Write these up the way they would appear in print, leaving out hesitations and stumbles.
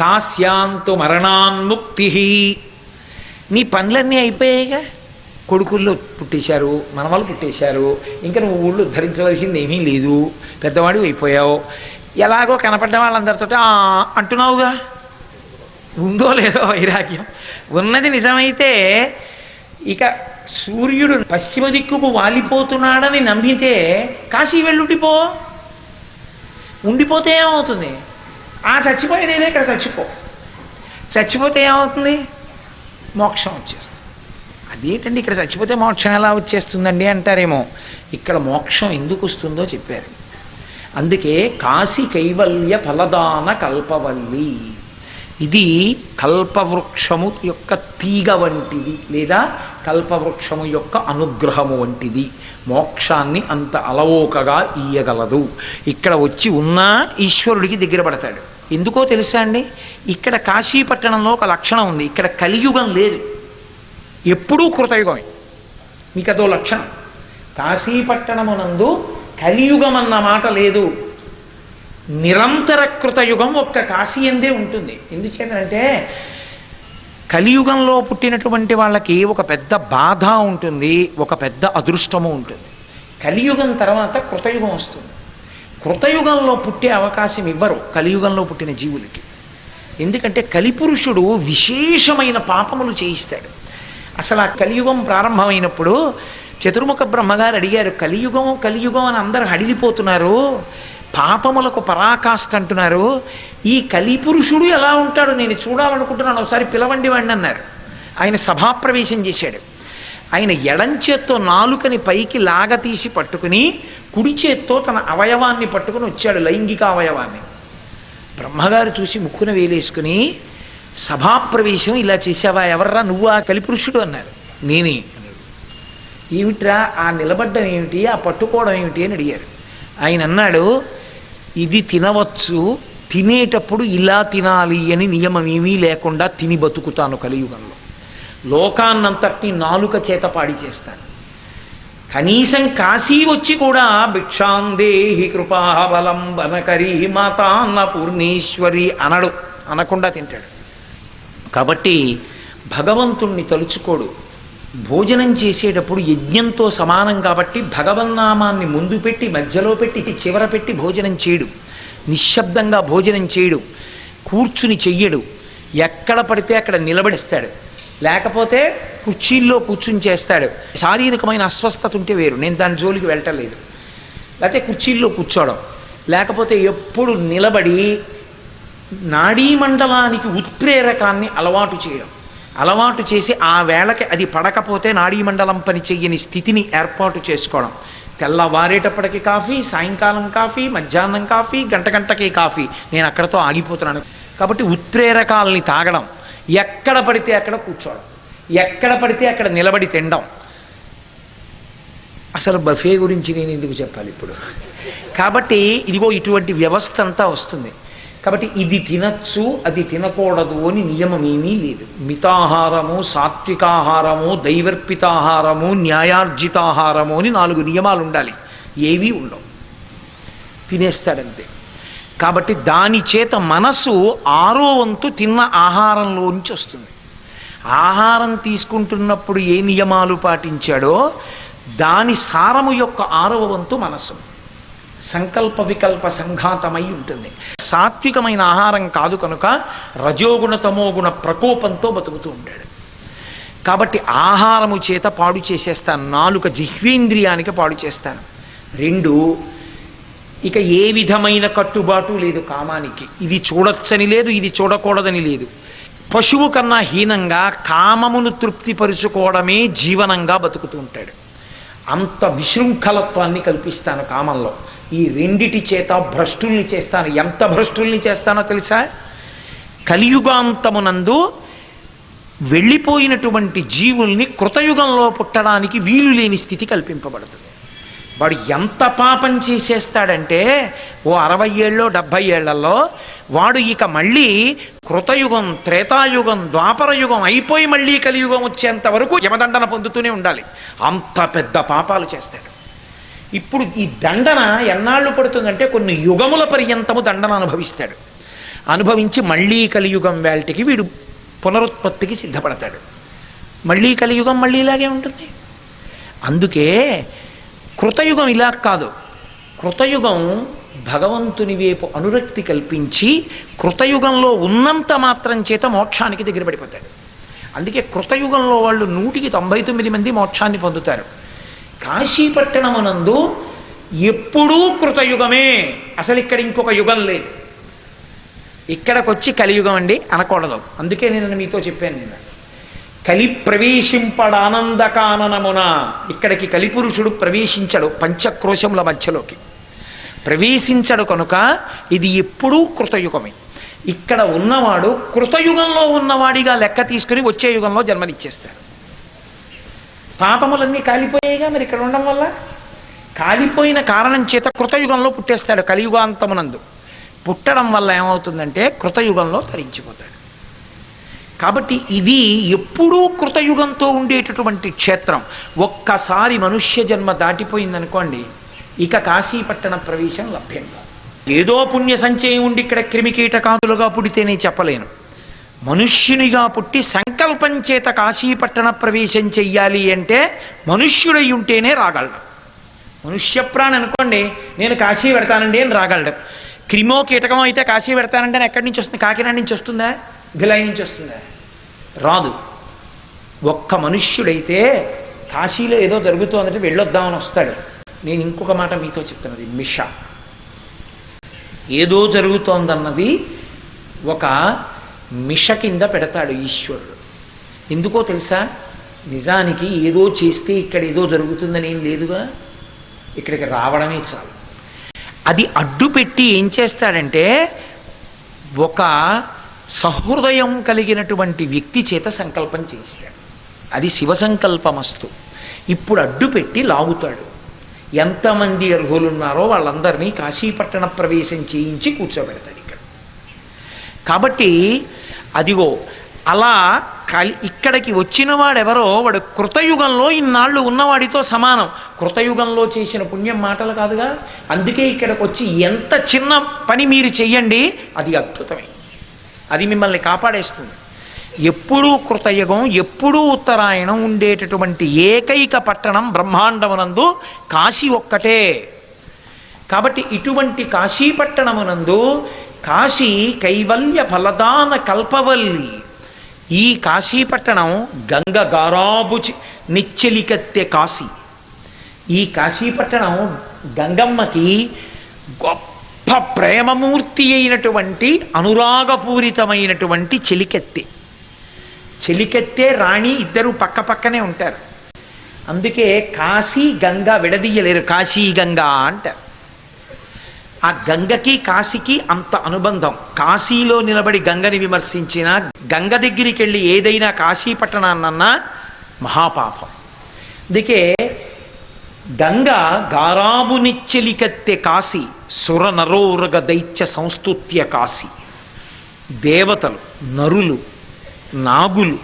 కాశ్యాంతు మరణాన్ముక్తి. నీ పనులన్నీ అయిపోయాయిగా, కొడుకుల్లో పుట్టేశారు, మనవలు పుట్టేశారు, ఇంకా నువ్వు ఊళ్ళు ధరించవలసింది ఏమీ లేదు, పెద్దవాడు అయిపోయావు, ఎలాగో కనపడ్డ వాళ్ళందరితో అంటున్నావుగా. ఉందో లేదో వైరాగ్యం, ఉన్నది నిజమైతే ఇక సూర్యుడు పశ్చిమ దిక్కుకు వాలిపోతున్నాడని నమ్మితే కాశీ వెళ్ళుండిపో. ఉండిపోతే ఏమవుతుంది? చచ్చిపోయేది ఏదో ఇక్కడ చచ్చిపోతే ఏమవుతుంది? మోక్షం వచ్చేస్తుంది. అదేంటండి ఇక్కడ చచ్చిపోతే మోక్షం ఎలా వచ్చేస్తుందండి అంటారేమో. ఇక్కడ మోక్షం ఎందుకు వస్తుందో చెప్పారు. అందుకే కాశీ కైవల్య ఫలదాన కల్పవల్లి. ఇది కల్పవృక్షము యొక్క తీగ వంటిది, లేదా కల్పవృక్షము యొక్క అనుగ్రహము వంటిది. మోక్షాన్ని అంత అలవోకగా ఇయ్యగలదు. ఇక్కడ వచ్చి ఉన్నా ఈశ్వరుడికి దగ్గర పడతాడు. ఎందుకో తెలుసా అండి, ఇక్కడ కాశీపట్టణంలో ఒక లక్షణం ఉంది. ఇక్కడ కలియుగం లేదు, ఎప్పుడూ కృతయుగమే. మీకు అదో లక్షణం. కాశీపట్టణమునందు కలియుగం అన్న మాట లేదు. నిరంతర కృతయుగం ఒక్క కాశీ అందే ఉంటుంది. ఎందుచేతంటే కలియుగంలో పుట్టినటువంటి వాళ్ళకి ఒక పెద్ద బాధ ఉంటుంది, ఒక పెద్ద అదృష్టము ఉంటుంది. కలియుగం తర్వాత కృతయుగం వస్తుంది. కృతయుగంలో పుట్టే అవకాశం ఇవ్వరు కలియుగంలో పుట్టిన జీవులకి. ఎందుకంటే కలిపురుషుడు విశేషమైన పాపములు చేయిస్తాడు. అసలు ఆ కలియుగం ప్రారంభమైనప్పుడు చతుర్ముఖ బ్రహ్మగారు అడిగారు, కలియుగం అని అందరూ హడిలిపోతున్నారు, పాపములకు పరాకాష్ఠ అంటున్నారు, ఈ కలిపురుషుడు ఎలా ఉంటాడు నేను చూడాలనుకుంటున్నాను, ఒకసారి పిలవండి వాడిని అన్నారు. ఆయన సభాప్రవేశం చేశాడు. ఆయన ఎడంచేత్తో నాలుకని పైకి లాగతీసి పట్టుకుని కుడి చేత్తో తన అవయవాన్ని పట్టుకుని వచ్చాడు, లైంగిక అవయవాన్ని. బ్రహ్మగారు చూసి ముక్కున వేలేసుకుని, సభాప్రవేశం ఇలా చేసావా, ఎవర్రా నువ్వు ఆ కలిపురుషుడు అన్నారు. నేనే అన్నాడు. ఏమిట్రా ఆ నిలబడ్డం ఏమిటి, ఆ పట్టుకోవడం ఏమిటి అని అడిగారు. ఆయన అన్నాడు, ఇది తినవచ్చు, తినేటప్పుడు ఇలా తినాలి అని నియమం ఏమీ లేకుండా తిని బతుకుతాను కలియుగంలో. లోకాన్నంతటినీ నాలుక చేత పాడి చేస్తాను. కనీసం కాశీ వచ్చి కూడా భిక్షాందేహి కృపావలంబనకరీ మాతాన్న పూర్ణేశ్వరి అనకుండా తింటాడు. కాబట్టి భగవంతుణ్ణి తలుచుకోడు. భోజనం చేసేటప్పుడు యజ్ఞంతో సమానం కాబట్టి భగవన్నామాన్ని ముందు పెట్టి, మధ్యలో పెట్టి, చివర పెట్టి భోజనం చేయడు. నిశ్శబ్దంగా భోజనం చేయడు. కూర్చుని చెయ్యడు. ఎక్కడ పడితే అక్కడ నిలబడిస్తాడు, లేకపోతే కుర్చీల్లో కూర్చుని చేస్తాడు. శారీరకమైన అస్వస్థత ఉంటే వేరు, నేను దాని జోలికి వెళ్ళటలేదు. లేకపోతే కుర్చీల్లో కూర్చోవడం, లేకపోతే ఎప్పుడు నిలబడి నాడీమండలానికి ఉత్ప్రేరకాన్ని అలవాటు చేసి ఆ వేళకి అది పడకపోతే నాడీమండలం పని చెయ్యని స్థితిని ఏర్పాటు చేసుకోవడం. తెల్లవారేటప్పటికి కాఫీ, సాయంకాలం కాఫీ, మధ్యాహ్నం కాఫీ, గంటకి కాఫీ. నేను అక్కడతో ఆగిపోతున్నాను. కాబట్టి ఉత్ప్రేరకాలని తాగడం, ఎక్కడ పడితే అక్కడ కూర్చోవడం, ఎక్కడ పడితే అక్కడ నిలబడి తినడం. అసలు బఫే గురించి నేను ఎందుకు చెప్పాలి ఇప్పుడు? కాబట్టి ఇదిగో ఇటువంటి వ్యవస్థ అంతా వస్తుంది. కాబట్టి ఇది తినచ్చు, అది తినకూడదు అని నియమం ఏమీ లేదు. మితాహారము, సాత్వికాహారము, దైవర్పితాహారము, న్యాయార్జితాహారము అని 4 నియమాలు ఉండాలి. ఏవీ ఉండవు, తినేస్తాడంతే. కాబట్టి దాని చేత మనసు 6వ వంతు తిన్న ఆహారంలోంచి వస్తుంది. ఆహారం తీసుకుంటున్నప్పుడు ఏ నియమాలు పాటించాడో దాని సారము యొక్క 6వ వంతు మనసు. సంకల్ప వికల్ప సంఘాతమై ఉంటుంది. సాత్వికమైన ఆహారం కాదు కనుక రజోగుణ తమోగుణ ప్రకోపంతో బతుకుతూ ఉంటాడు. కాబట్టి ఆహారము చేత పాడు చేసేస్తాను. 4 జిహ్వేంద్రియానికి పాడు చేస్తాను. 2 ఇక ఏ విధమైన కట్టుబాటు లేదు కామానికి. ఇది చూడొచ్చని లేదు, ఇది చూడకూడదని లేదు. పశువు కన్నా హీనంగా కామమును తృప్తిపరుచుకోవడమే జీవనంగా బతుకుతూ ఉంటాడు. అంత విశృంఖలత్వాన్ని కల్పిస్తాను కామంలో. ఈ 2 చేత భ్రష్టుల్ని చేస్తాను. ఎంత భ్రష్టుల్ని చేస్తానో తెలుసా? కలియుగాంతమునందు వెళ్ళిపోయినటువంటి జీవుల్ని కృతయుగంలో పుట్టడానికి వీలు లేని స్థితి కల్పింపబడుతుంది. వాడు ఎంత పాపం చేసేస్తాడంటే ఓ 60 ఏళ్ళో 70 ఏళ్లలో వాడు ఇక మళ్ళీ కృతయుగం, త్రేతాయుగం, ద్వాపరయుగం అయిపోయి మళ్ళీ కలియుగం వచ్చేంత వరకు యమదండన పొందుతూనే ఉండాలి. అంత పెద్ద పాపాలు చేస్తాడు. ఇప్పుడు ఈ దండన ఎన్నాళ్ళు పడుతుందంటే కొన్ని యుగముల పర్యంతము దండన అనుభవిస్తాడు. అనుభవించి మళ్ళీ కలియుగం వేల్టికి వీడు పునరుత్పత్తికి సిద్ధపడతాడు. మళ్ళీ కలియుగం మళ్ళీ ఇలాగే ఉంటుంది. అందుకే కృతయుగం ఇలా కాదు. కృతయుగం భగవంతుని వైపు అనురక్తి కల్పించి కృతయుగంలో ఉన్నంత మాత్రం చేత మోక్షానికి దగ్గర పడిపోతాడు. అందుకే కృతయుగంలో వాళ్ళు 199 మంది మోక్షాన్ని పొందుతారు. కాశీపట్టణమునందు ఎప్పుడూ కృతయుగమే, అసలు ఇక్కడ ఇంకొక యుగం లేదు. ఇక్కడికి వచ్చి కలియుగం అండి అనకూడదు. అందుకే నేను మీతో చెప్పాను, నిన్న కలి ప్రవేశింపడానందకాననమున, ఇక్కడికి కలిపురుషుడు ప్రవేశించడు, పంచక్రోశముల మధ్యలోకి ప్రవేశించడు. కనుక ఇది ఎప్పుడూ కృతయుగమే. ఇక్కడ ఉన్నవాడు కృతయుగంలో ఉన్నవాడిగా లెక్క తీసుకుని వచ్చే యుగంలో జన్మనిచ్చేస్తాడు. పాపములన్నీ కాలిపోయాయిగా మరి ఇక్కడ ఉండడం వల్ల. కాలిపోయిన కారణం చేత కృతయుగంలో పుట్టేస్తాడు. కలియుగాంతమునందు పుట్టడం వల్ల ఏమవుతుందంటే కృతయుగంలో తరించిపోతాడు. కాబట్టి ఇది ఎప్పుడూ కృతయుగంతో ఉండేటటువంటి క్షేత్రం. ఒక్కసారి మనుష్య జన్మ దాటిపోయిందనుకోండి, ఇక కాశీపట్టణ ప్రవేశం లభ్యం కాదు. ఏదో పుణ్య సంచయం ఉండి ఇక్కడ క్రిమికీటకాదులుగా పుడితేనే చెప్పలేను. మనుష్యునిగా పుట్టి సంకల్పం చేత కాశీపట్టణ ప్రవేశం చెయ్యాలి అంటే మనుష్యుడై ఉంటేనే రాగలడు. మనుష్య ప్రాణి అనుకోండి, నేను కాశీ పెడతానండి అని రాగలడు. క్రిమో కీటకమో అయితే కాశీ పెడతానంటే ఎక్కడి నుంచి వస్తుంది? కాకినాడ నుంచి వస్తుందా? భిలాయి నుంచి వస్తుందా? రాదు. ఒక్క మనుష్యుడైతే కాశీలో ఏదో జరుగుతోందంటే వెళ్ళొద్దామని వస్తాడు. నేను ఇంకొక మాట మీతో చెప్తున్నది, మిష ఏదో జరుగుతోందన్నది ఒక మిష కింద పెడతాడు ఈశ్వరుడు. ఎందుకో తెలుసా? నిజానికి ఏదో చేస్తే ఇక్కడ ఏదో జరుగుతుందని ఏం లేదుగా, ఇక్కడికి రావడమే చాలు. అది అడ్డు పెట్టి ఏం చేస్తాడంటే ఒక సహృదయం కలిగినటువంటి వ్యక్తి చేత సంకల్పం చేయిస్తాడు. అది శివ సంకల్పమస్తు. ఇప్పుడు అడ్డు పెట్టి లాగుతాడు. ఎంతమంది అర్హులున్నారో వాళ్ళందరినీ కాశీపట్టణ ప్రవేశం చేయించి కూర్చోబెడతాడు ఇక్కడ. కాబట్టి అదిగో అలా ఇక్కడికి వచ్చిన వాడెవరో వాడు కృతయుగంలో ఇన్నాళ్ళు ఉన్నవాడితో సమానం. కృతయుగంలో చేసిన పుణ్యం మాటలు కాదుగా. అందుకే ఇక్కడికి వచ్చి ఎంత చిన్న పని మీరు చెయ్యండి, అది అద్భుతమే, అది మిమ్మల్ని కాపాడేస్తుంది. ఎప్పుడూ కృతయుగం, ఎప్పుడూ ఉత్తరాయణం ఉండేటటువంటి ఏకైక పట్టణం బ్రహ్మాండమునందు కాశీ ఒక్కటే. కాబట్టి ఇటువంటి కాశీపట్టణమునందు కాశీ కైవల్య ఫలదాన కల్పవల్లి. ఈ కాశీపట్టణం గంగ గారాబు నిచ్చెలికెత్తే కాశీ. ఈ కాశీపట్టణం గంగమ్మకి గొప్ప ప్రేమమూర్తి అయినటువంటి అనురాగపూరితమైనటువంటి చెలికెత్తే. చెలికెత్తే రాణి ఇద్దరు పక్క పక్కనే ఉంటారు. అందుకే కాశీ గంగ విడదీయలేరు, కాశీ గంగా అంటారు. ఆ గంగకి కాశీకి అంత అనుబంధం. కాశీలో నిలబడి గంగని విమర్శించిన, గంగ దగ్గరికి వెళ్ళి ఏదైనా కాశీపట్టణాన్నన్నా మహాపాపం. అందుకే గంగ గారాబు నిచ్చెలికెత్తే కాశీ, సుర నరోరగ దైత్య సంస్తుత్య కాశీ. దేవతలు, నరులు, నాగులు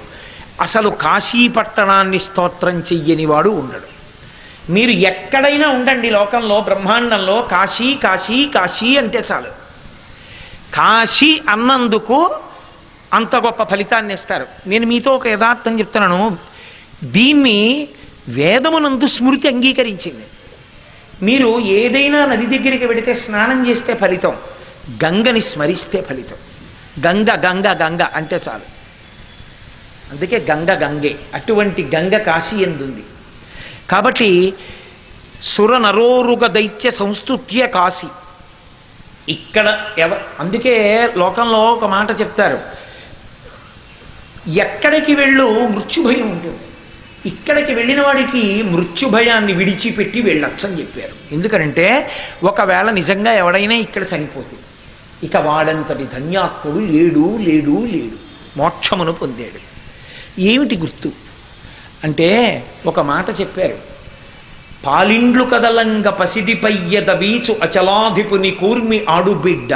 అసలు కాశీపట్టణాన్ని స్తోత్రం చెయ్యని వాడు ఉండడు. మీరు ఎక్కడైనా ఉండండి లోకంలో, బ్రహ్మాండంలో కాశీ కాశీ కాశీ అంటే చాలు. కాశీ అన్నందుకు అంత గొప్ప ఫలితాన్ని ఇస్తారు. నేను మీతో ఒక యథార్థం చెప్తున్నాను. దీన్ని వేదమునందు స్మృతి అంగీకరించింది. మీరు ఏదైనా నది దగ్గరికి వెడితే స్నానం చేస్తే ఫలితం, గంగని స్మరిస్తే ఫలితం. గంగ గంగ గంగ అంటే చాలు. అందుకే గంగ గంగే. అటువంటి గంగ కాశీ ఎందుంది. కాబట్టి సుర నరోరుగ దైత్య సంస్తుత్య కాశీ. ఇక్కడ అందుకే లోకంలో ఒక మాట చెప్తారు, ఎక్కడికి వెళ్ళు మృత్యుభయం ఉంటుంది. ఇక్కడికి వెళ్ళిన వాడికి మృత్యుభయాన్ని విడిచిపెట్టి వెళ్ళొచ్చని చెప్పారు. ఎందుకంటే ఒకవేళ నిజంగా ఎవడైనా ఇక్కడ చనిపోతే ఇక వాడంతటి ధన్యాత్ముడు లేడు లేడు లేడు, మోక్షమును పొందాడు. ఏమిటి గుర్తు అంటే ఒక మాట చెప్పారు, పాలిండ్లు కదలంగ పసిడిపయ్యద వీచు అచలాధిపుని కూర్మి ఆడుబిడ్డ,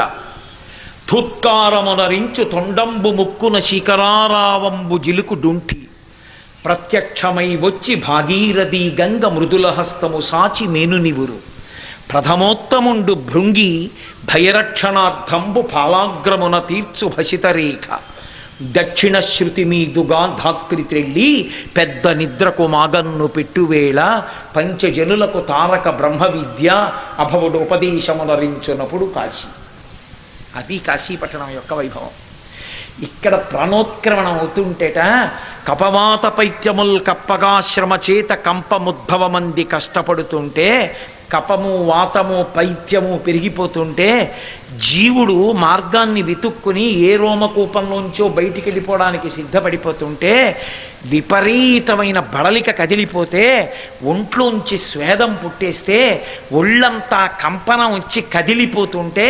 తుత్కారమునరించు తొండంబు ముక్కున శిఖరారావంబు జిలుకు డుంఠి, ప్రత్యక్షమై వచ్చి భాగీరథి గంగ మృదుల హస్తము సాచి మేనునివురు, ప్రథమోత్తముండు భృంగి భయరక్షణార్థంబు పాలాగ్రమున తీర్చు భసితరేఖ దక్షిణ శృతి మీదుగా ధాత్రి త్రెళ్ళి పెద్ద నిద్రకు మాగన్ను పెట్టువేళ పంచజనులకు తారక బ్రహ్మ విద్య అభవుడు ఉపదేశమునరించునప్పుడు కాశీ. అది కాశీపట్టణం యొక్క వైభవం. ఇక్కడ ప్రాణోత్క్రమణం అవుతుంటేట కపవాత పైత్యముల్ కప్పగాశ్రమ చేత కంపముద్భవమంది కష్టపడుతుంటే కపము వాతము పైత్యము పెరిగిపోతుంటే జీవుడు మార్గాన్ని వెతుక్కుని ఏ రోమకూపంలోంచో బయటికి వెళ్ళిపోవడానికి సిద్ధపడిపోతుంటే విపరీతమైన బడలిక కదిలిపోతే ఒంట్లోంచి స్వేదం పుట్టేస్తే ఒళ్ళంతా కంపనం వచ్చి కదిలిపోతుంటే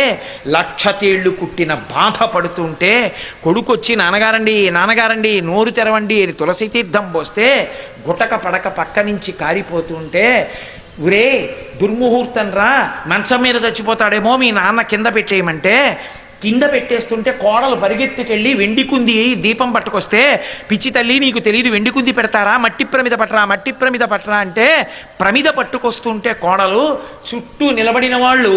లక్ష తేళ్లు కుట్టిన బాధ పడుతుంటే కొడుకొచ్చి నాన్నగారండి నాన్నగారండి నోరు తెరవండి అని తులసి తీర్థం పోస్తే గుటక పడక పక్క నుంచి కారిపోతుంటే ఉరే దుర్ముహూర్తం రా మంచం మీద చచ్చిపోతాడేమో మీ నాన్న కింద పెట్టేయమంటే కింద పెట్టేస్తుంటే కోడలు పరిగెత్తుకెళ్ళి వెండి కుంది దీపం పట్టుకొస్తే పిచ్చి తల్లి నీకు తెలియదు వెండి కుంది పెడతారా మట్టి ప్రమిద పట్టరా మట్టి ప్రమిద పట్టరా అంటే ప్రమిద పట్టుకొస్తుంటే కోడలు చుట్టూ నిలబడిన వాళ్ళు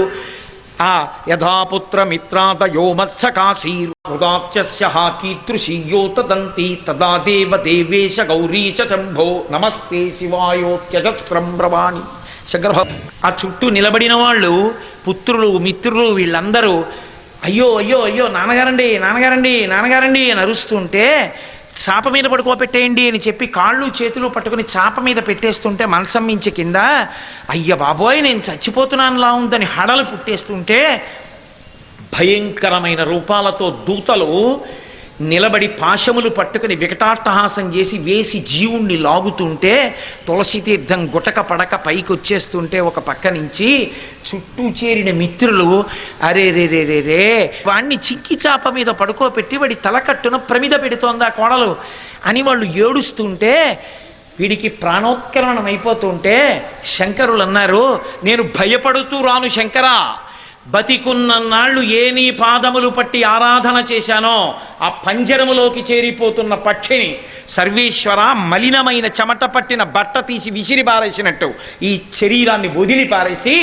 ఆ యథాపుత్ర మిత్రాదయో మత్స్యకాశీరుదాచ్యస్య కీతృషీయోతదంతి తదా దేవ దేవేశ గౌరీశ శంభో నమస్తే శివాయోత్యజస్రం బ్రవాణి శంకర. ఆ చుట్టూ నిలబడిన వాళ్ళు పుత్రులు మిత్రులు వీళ్ళందరూ అయ్యో అయ్యో అయ్యో నాన్నగారండి నాన్నగారండి నాన్నగారండి అని అరుస్తుంటే చాప మీద పడుకోబెట్టేయండి అని చెప్పి కాళ్ళు చేతులు పట్టుకుని చాప మీద పెట్టేస్తుంటే మంచం మించి కింద అయ్య బాబోయ్ నేను చచ్చిపోతున్నానులా ఉందని హడలు పుట్టేస్తుంటే భయంకరమైన రూపాలతో దూతలు నిలబడి పాశములు పట్టుకుని వికటాట్టహాసం చేసి వేసి జీవుణ్ణి లాగుతుంటే తులసి తీర్థం గుటక పడక పైకి వచ్చేస్తుంటే ఒక పక్క నుంచి చుట్టూ చేరిన మిత్రులు అరే రే రే రే రే వాణ్ణి చిక్కి చాప మీద పడుకోబెట్టి వాడి తలకట్టున ప్రమిద పెడుతోందా కోడలు అని వాళ్ళు ఏడుస్తుంటే వీడికి ప్రాణోత్క్రమణం అయిపోతుంటే శంకరులు అన్నారు నేను భయపడుతూ రాను శంకరా, బతికున్నన్నాళ్ళు ఏ నీ పాదములు పట్టి ఆరాధన చేశానో ఆ పంజరములోకి చేరిపోతున్న పక్షిని సర్వేశ్వర మలినమైన చెమట పట్టిన బట్ట తీసి విసిరి పారేసినట్టు ఈ శరీరాన్ని వదిలి పారేసి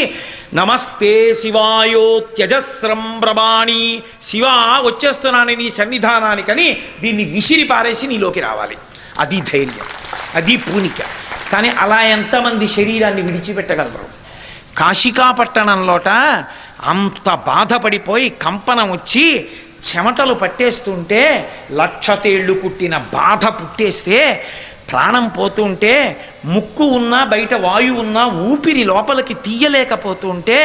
నమస్తే శివాయోత్యజస్రం బ్రవాణి శివ వచ్చేస్తున్నాను నీ సన్నిధానానికని దీన్ని విసిరి పారేసి నీలోకి రావాలి. అది ధైర్యం, అది పూనిక. కానీ అలా ఎంతమంది శరీరాన్ని విడిచిపెట్టగలరు? కాశికాపట్టణంలోట అంత బాధపడిపోయి కంపనం వచ్చి చెమటలు పట్టేస్తుంటే లక్ష తేళ్లు కుట్టిన బాధ పుట్టేస్తే ప్రాణం పోతుంటే ముక్కు ఉన్నా బయట వాయువు ఉన్నా ఊపిరి లోపలికి తీయలేకపోతుంటే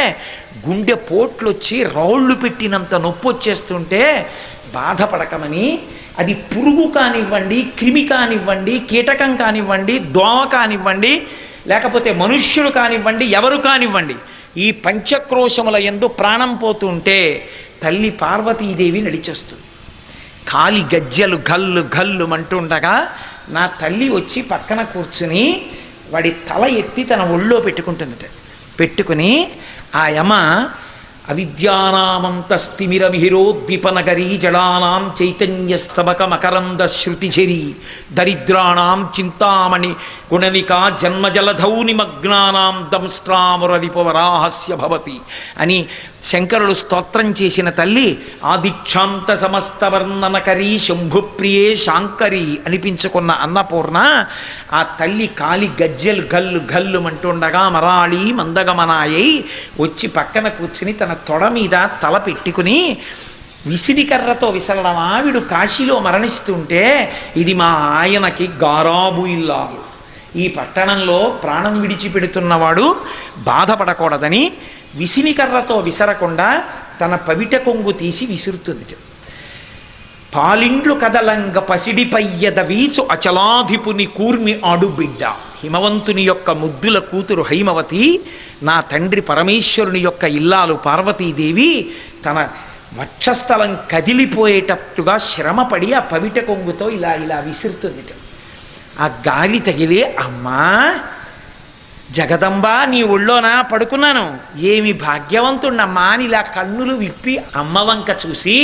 గుండె పోట్లొచ్చి రౌళ్ళు పెట్టినంత నొప్పి వచ్చేస్తుంటే బాధపడకమని అది పురుగు కానివ్వండి, క్రిమి కానివ్వండి, కీటకం కానివ్వండి, దోమ కానివ్వండి, లేకపోతే మనుష్యుడు కానివ్వండి, ఎవరు కానివ్వండి, ఈ పంచక్రోశముల యందు ప్రాణం పోతుంటే తల్లి పార్వతీదేవి నడిచొస్తుంది. కాలి గజ్జలు గల్లు గల్లు అంటుండగా నా తల్లి వచ్చి పక్కన కూర్చుని వాడి తల ఎత్తి తన ఒళ్ళో పెట్టుకుంటుందట. పెట్టుకుని ఆ యమ అవిద్యానామంతస్తిమిరమిహిరోద్దీపనగరీ జడానాం చైతన్యస్తబక మకరంద శృతిఝరీ దరిద్రాణాం చింతామణి గుణనికా జన్మజలధౌ నిమగ్నానాం దంస్ట్రామురరిపవరాహస్య భవతి అని శంకరుడు స్తోత్రం చేసిన తల్లి ఆదిక్షాంత సమస్త వర్ణనకరీ శంభుప్రియే శాంకరి అనిపించుకున్న అన్నపూర్ణ ఆ తల్లి కాలి గజ్జలు గల్లు గల్లు అంటుండగా మరాళి మందగమనాయై వచ్చి పక్కన కూర్చుని తన తొడ మీద తల పెట్టుకుని విసిరికర్రతో విసరడమా వీడు కాశీలో మరణిస్తుంటే ఇది మా ఆయనకి గారాబు ఇల్లాలు, ఈ పట్టణంలో ప్రాణం విడిచిపెడుతున్నవాడు బాధపడకూడదని విసినికర్రతో విసరకుండా తన పవిట కొంగు తీసి విసురుతుంది. పాలిండ్లు కదలంగ పసిడిపయ్యద వీచు అచలాధిపుని కూర్మి ఆడుబిడ్డ హిమవంతుని యొక్క ముద్దుల కూతురు హైమవతి నా తండ్రి పరమేశ్వరుని యొక్క ఇల్లాలు పార్వతీదేవి తన వక్షస్థలం కదిలిపోయేటట్టుగా శ్రమపడి ఆ పవిట కొంగుతో ఇలా ఇలా విసురుతుంది. ఆ గాలి తగిలి అమ్మా జగదంబా నీ ఒళ్ళోనా పడుకున్నాను, ఏమి భాగ్యవంతుణ్ణమ్మా అని ఇలా కన్నులు విప్పి అమ్మవంక చూసి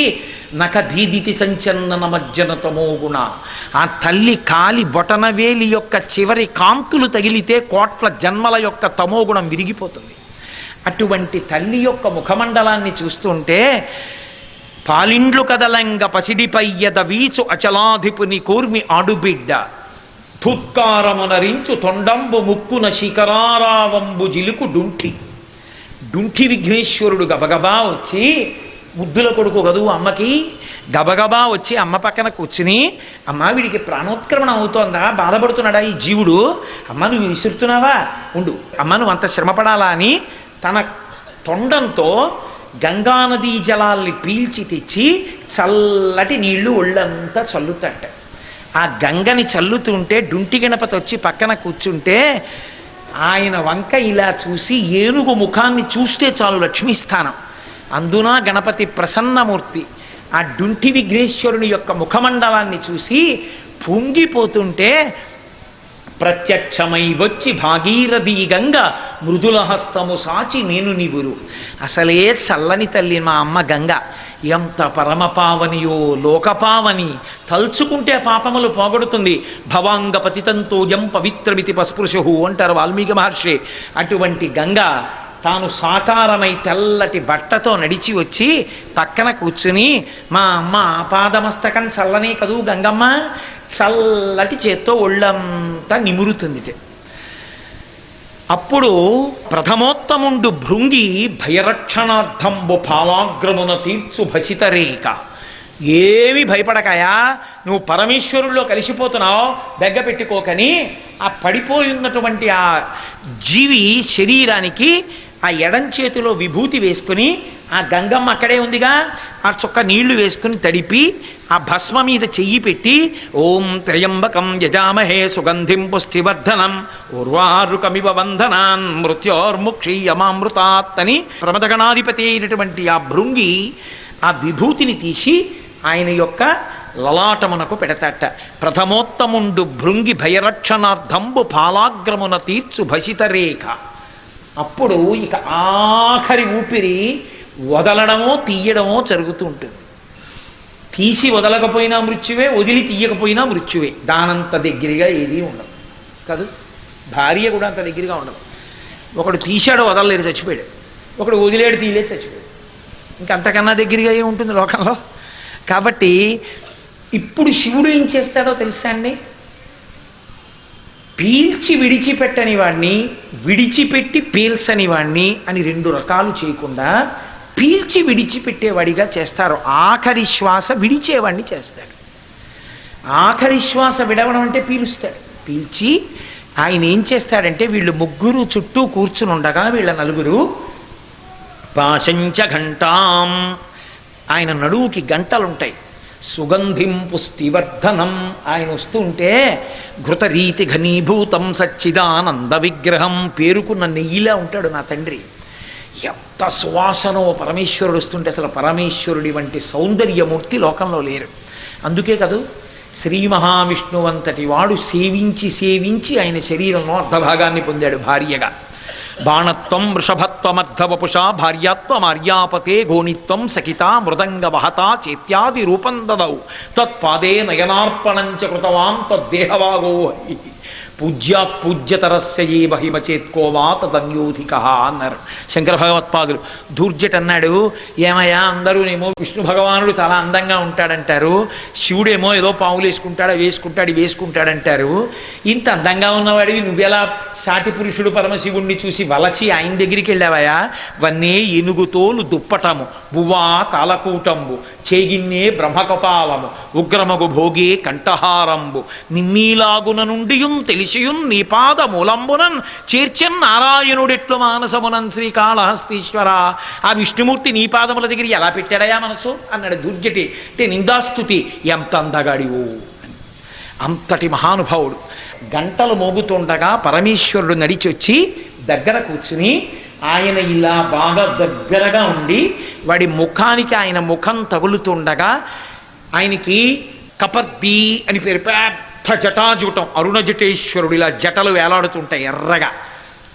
నక ధీదితి సంచన్నన మజ్జన తమోగుణ ఆ తల్లి కాలి బొటనవేలి యొక్క చివరి కాంతులు తగిలితే కోట్ల జన్మల యొక్క తమోగుణం విరిగిపోతుంది. అటువంటి తల్లి యొక్క ముఖమండలాన్ని చూస్తుంటే పాలిండ్లు కదలంగ పసిడిపయ్యద వీచు అచలాధిపుని కూర్మి ఆడుబిడ్డ ధుత్కారమునరించు తొండంబు ముక్కున శిఖరారావంబు జిలుకు డుంఠి విఘ్నేశ్వరుడు గబగబా వచ్చి, ముద్దుల కొడుకు కదూ అమ్మకి, గబగబా వచ్చి అమ్మ పక్కన కూర్చుని, అమ్మ వీడికి ప్రాణోత్క్రమణ అవుతోందా, బాధపడుతున్నాడా ఈ జీవుడు, అమ్మ నువ్వు విసురుతున్నావా, ఉండు అమ్మ నువ్వు అంత శ్రమపడాలా అని తన తొండంతో గంగానదీ జలాల్ని పీల్చి తెచ్చి చల్లటి నీళ్లు ఒళ్ళంతా చల్లుతట. ఆ గంగని చల్లుతుంటే డుంటి గణపతి వచ్చి పక్కన కూర్చుంటే ఆయన వంక ఇలా చూసి, ఏనుగు ముఖాన్ని చూస్తే చాలు లక్ష్మీస్థానం, అందున గణపతి ప్రసన్నమూర్తి, ఆ డుంటి విఘ్నేశ్వరుని యొక్క ముఖమండలాన్ని చూసి పొంగిపోతుంటే ప్రత్యక్షమై వచ్చి భాగీరథీ గంగ మృదుల హస్తము సాచి నేను నివురు. అసలే చల్లని తల్లి మా అమ్మ గంగ, ఎంత పరమపావనియో లోకపావని, తలుచుకుంటే పాపములు పోగొడుతుంది. భవాంగ పతితంతోయం పవిత్రమితి పస్పృశు అంటారు వాల్మీకి మహర్షి. అటువంటి గంగ తాను సాకారమై తెల్లటి బట్టతో నడిచి వచ్చి పక్కన కూర్చుని, మా అమ్మ ఆపాదమస్తకం చల్లనే కదూ గంగమ్మ, చల్లటి చేత్తో ఒళ్ళంతా నిమురుతుంది. అప్పుడు ప్రథమోత్తముండు భృంగి భయరక్షణార్థంబు పాలాగ్రమున తీర్చు భసితరేక, ఏమి భయపడకాయా, నువ్వు పరమేశ్వరుల్లో కలిసిపోతున్నావు, బెగ్గ పెట్టుకోకని ఆ పడిపోయి ఉన్నటువంటి ఆ జీవి శరీరానికి ఆ ఎడం చేతిలో విభూతి వేసుకుని, ఆ గంగమ్మ అక్కడే ఉందిగా, ఆ చుక్క నీళ్లు వేసుకుని తడిపి ఆ భస్మ మీద చెయ్యి పెట్టి, ఓం త్రయంబకం యజామహే సుగంధిం పుష్టివర్ధనం ఉర్వారుకమివ వంధనాన్ మృత్యోర్ముక్షీయమామృతాత్ అని ప్రమదగణాధిపతి అయినటువంటి ఆ భృంగి ఆ విభూతిని తీసి ఆయన యొక్క లలాటమునకు పెడతాట. ప్రథమోత్తముండు భృంగి భయరక్షణార్థంబు పాలాగ్రమున తీర్చు భసితరేఖ. అప్పుడు ఇక ఆఖరి ఊపిరి వదలడమో తీయడమో జరుగుతూ ఉంటుంది. తీసి వదలకపోయినా మృత్యువే, వదిలి తీయకపోయినా మృత్యువే. దానంత దగ్గరగా ఏదీ ఉండదు కాదు. భార్య కూడా అంత దగ్గరగా ఉండదు. ఒకడు తీశాడు వదలలేదు చచ్చిపోయాడు, ఒకడు వదిలేడు తీయలేదు చచ్చిపోయాడు. ఇంకంతకన్నా దగ్గరగా ఏముంటుంది లోకంలో. కాబట్టి ఇప్పుడు శివుడు ఏం చేస్తాడో తెలుసా అండి, పీల్చి విడిచిపెట్టని వాడిని, విడిచిపెట్టి పీల్చని వాడిని అని రెండు రకాలు చేయకుండా పీల్చి విడిచిపెట్టేవాడిగా చేస్తారు. ఆఖరి శ్వాస విడిచేవాడిని చేస్తాడు. ఆఖరి శ్వాస విడవడం అంటే పీలుస్తాడు. పీల్చి ఆయన ఏం చేస్తాడంటే, వీళ్ళు ముగ్గురు చుట్టూ కూర్చుని ఉండగా వీళ్ళ నలుగురు పాశంచ ఘంటాం, ఆయన నడువుకి గంటలుంటాయి, సుగంధిం పుష్టివర్ధనం, ఆయన వస్తుంటే ఘృతరీతి ఘనీభూతం సచ్చిదానంద విగ్రహం, పేరుకున్న నెయ్యిలా ఉంటాడు నా తండ్రి. ఎంత సువాసనో పరమేశ్వరుడు వస్తుంటే, అసలు పరమేశ్వరుడి వంటి సౌందర్యమూర్తి లోకంలో లేరు. అందుకే కదూ శ్రీ మహావిష్ణువంతటి వాడు సేవించి సేవించి ఆయన శరీరంలో అర్ధభాగాన్ని పొందాడు భార్యగా. బాణత్వం వృషభత్వమర్ధవపుషా భార్యాత్వమార్యాపతే గోణిత్వం సఖిత మృదంగ వహతా చేత్యాది రూపం దదౌ తత్పాదే నయనార్పణంచ కృతవాం తద్దేహవాగో పూజ్యాత్ పూజ్యతరస్య ఏ మహిమచేత్కోవా తదన్యోధిక అన్నారు శంకర భగవత్పాదులు. ధూర్జట్ అన్నాడు, ఏమయ్యా అందరూనేమో విష్ణు భగవానుడు చాలా అందంగా ఉంటాడంటారు, శివుడేమో ఏదో పావులు వేసుకుంటాడంటారు. ఇంత అందంగా ఉన్నవాడివి నువ్వెలా సాటి పురుషుడు పరమశివుణ్ణి చూసి వలచి ఆయన దగ్గరికి వెళ్ళావయా? వన్నే ఏనుగుతోలు దుప్పటము బువ్వా కాలకూటంబు చేగిన్నే బ్రహ్మకపాలము ఉగ్రమగు భోగే కంఠహారంబు నిన్నీలాగున నుండియుం తెలిసియున్ నీ పాద మూలంబునన్ చేర్చన్ నారాయణుడెట్లు మానసమునన్ శ్రీకాళహస్తీశ్వర. ఆ విష్ణుమూర్తి నీ పాదముల దగ్గర ఎలా పెట్టాడయా మనసు అన్నాడు దుర్జటి. అంటే నిందాస్తుతి, ఎంత అందగాడివో. అంతటి మహానుభావుడు. గంటలు మోగుతుండగా పరమేశ్వరుడు నడిచొచ్చి దగ్గర కూర్చుని ఆయన ఇలా బాగా దగ్గరగా ఉండి వాడి ముఖానికి ఆయన ముఖం తగులుతుండగా ఆయనకి కపర్ది అని పేరు, పెద్ద జటాజూటం, అరుణజటేశ్వరుడు. ఇలా జటలు వేలాడుతుంటాయి ఎర్రగా.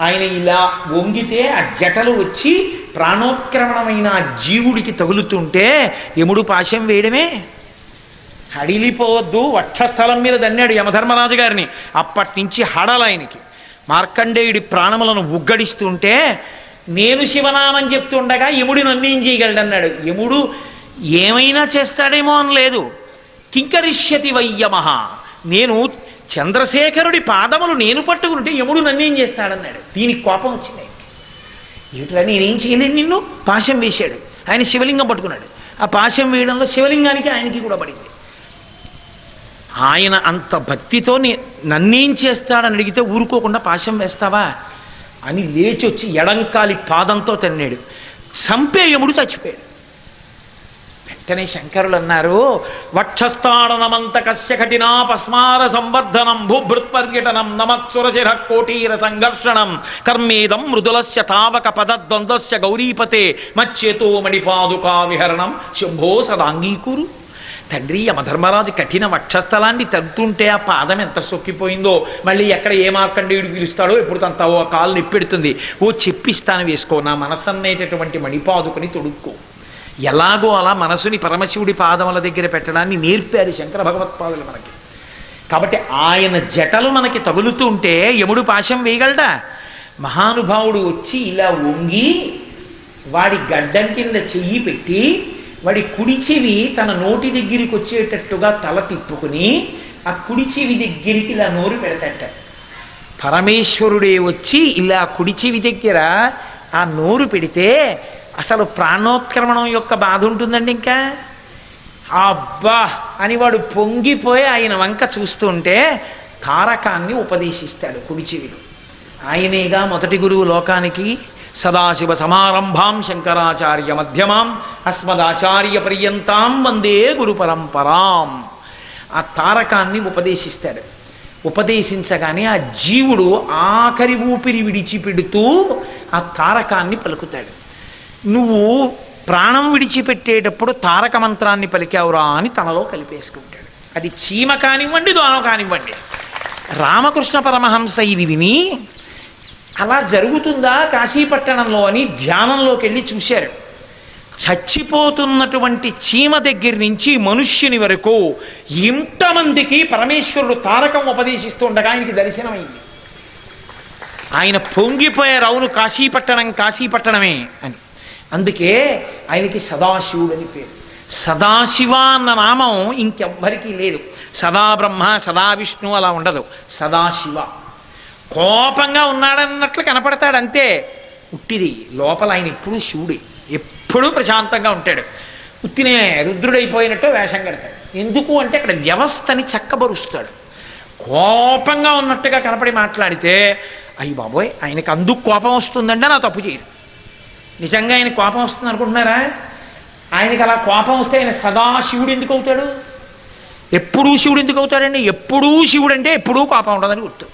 ఆయన ఇలా వంగితే ఆ జటలు వచ్చి ప్రాణోత్క్రమణమైన ఆ జీవుడికి తగులుతుంటే యముడు పాశం వేయడమే. హడిలిపోవద్దు, వక్షస్థలం మీద దన్నాడు యమధర్మరాజు గారిని. అప్పటి నుంచి హడలు ఆయనకి. మార్కండేయుడి ప్రాణములను ఉగ్గడిస్తుంటే నేను శివనామని చెప్తుండగా యముడు నన్ను ఏం చేయగలడన్నాడు. యముడు ఏమైనా చేస్తాడేమో అని లేదు. కింకరిష్యతి వయ్యమహ, నేను చంద్రశేఖరుడి పాదములు నేను పట్టుకుంటే యముడు నన్నేం చేస్తాడన్నాడు. దీనికి కోపం వచ్చింది. ఏమిట్రా నేనేం చేయలేను, నిన్ను పాశం వేశాడు. ఆయన శివలింగం పట్టుకున్నాడు. ఆ పాశం వేయడంలో శివలింగానికి ఆయనకి కూడా పడింది. ఆయన అంత భక్తితో నన్నేం చేస్తాడని అడిగితే ఊరుకోకుండా పాశం వేస్తావా అని లేచి వచ్చి ఎడంకాలి పాదంతో తన్నాడు. చంపేయముడు చచ్చిపోయాడు. వెంటనే శంకరులు అన్నారు, వక్షస్థాడనమంత కస్య కఠినా పస్మార సంవర్ధనం భూభృత్పర్యటనం నమత్సురశిర కోటీర సంఘర్షణం కర్మేదం మృదులస్య తావక పదద్వంద్వస్య గౌరీపతే మచ్చేతో మణిపాదుకా విహరణం శంభో సదాంగీకురు. తండ్రి, యమధర్మరాజు కఠిన వక్షస్థలాన్ని తగ్గుతుంటే ఆ పాదం ఎంత సొక్కిపోయిందో, మళ్ళీ ఎక్కడ ఏ మార్కండేయుడు పిలుస్తాడో ఎప్పుడు తన కాలు నిప్పెడుతుంది. ఓ చెప్పిస్తాను, వేసుకో, నా మనసు అనేటటువంటి మణిపాదుకుని తొడుక్కో. ఎలాగో అలా మనసుని పరమశివుడి పాదముల దగ్గర పెట్టడాన్ని నేర్పారు శంకర భగవత్పాదులు మనకి. కాబట్టి ఆయన జటలు మనకి తగులుతుంటే యముడు పాశం వేయగలడా? మహానుభావుడు వచ్చి ఇలా వంగి వాడి గడ్డం కింద చెయ్యి పెట్టి వాడి కుడి చెవి తన నోటి దగ్గరికి వచ్చేటట్టుగా తల తిప్పుకుని ఆ కుడి చెవి దగ్గరికి ఇలా నోరు పెడతాట. పరమేశ్వరుడే వచ్చి ఇలా కుడి చెవి దగ్గర ఆ నోరు పెడితే అసలు ప్రాణోత్క్రమణం యొక్క బాధ ఉంటుందండి. ఇంకా అబ్బా అని వాడు పొంగిపోయి ఆయన వంక చూస్తుంటే తారకాన్ని ఉపదేశిస్తాడు కుడి చెవిలో. ఆయనేగా మొదటి గురువు లోకానికి. సదాశివ సమారంభాం శంకరాచార్య మధ్యమాం అస్మదాచార్య పర్యంతాం వందే గురు పరంపరాం. ఆ తారకాన్ని ఉపదేశిస్తాడు. ఉపదేశించగానే ఆ జీవుడు ఆఖరి ఊపిరి విడిచిపెడుతూ ఆ తారకాన్ని పలుకుతాడు. నువ్వు ప్రాణం విడిచిపెట్టేటప్పుడు తారక మంత్రాన్ని పలికావురా అని తనలో కలిపేసుకుంటాడు. అది చీమ కానివ్వండి, దోమ కానివ్వండి. రామకృష్ణ పరమహంస ఇది విని అలా జరుగుతుందా కాశీపట్టణంలో అని ధ్యానంలోకి వెళ్ళి చూశారు. చచ్చిపోతున్నటువంటి చీమ దగ్గర నుంచి మనుష్యుని వరకు ఇంతమందికి పరమేశ్వరుడు తారకం ఉపదేశిస్తుండగా ఆయనకి దర్శనమైంది. ఆయన పొంగిపోయారు, అవును కాశీపట్టణమే అని. అందుకే ఆయనకి సదాశివుడు అని పేరు. సదాశివ అన్న నామం ఇంకెవ్వరికీ లేదు. సదా బ్రహ్మ, సదా విష్ణు అలా ఉండదు. సదాశివ. కోపంగా ఉన్నాడన్నట్లు కనపడతాడు అంతే, ఉట్టిది. లోపల ఆయన ఎప్పుడూ శివుడే, ఎప్పుడూ ప్రశాంతంగా ఉంటాడు. ఉత్తినే రుద్రుడైపోయినట్టు వేషం కడతాడు. ఎందుకు అంటే అక్కడ వ్యవస్థని చక్కబరుస్తాడు. కోపంగా ఉన్నట్టుగా కనపడి మాట్లాడితే అయ్యి బాబోయ్ ఆయనకి అందుకు కోపం వస్తుందంటే నా తప్పు చేయరు. నిజంగా ఆయన కోపం వస్తుంది అనుకుంటున్నారా? ఆయనకి అలా కోపం వస్తే ఆయన సదాశివుడు ఎందుకు అవుతాడు? ఎప్పుడూ శివుడు ఎందుకు అవుతాడండి? ఎప్పుడూ శివుడు అంటే ఎప్పుడూ కోపం ఉండదని గుర్తు.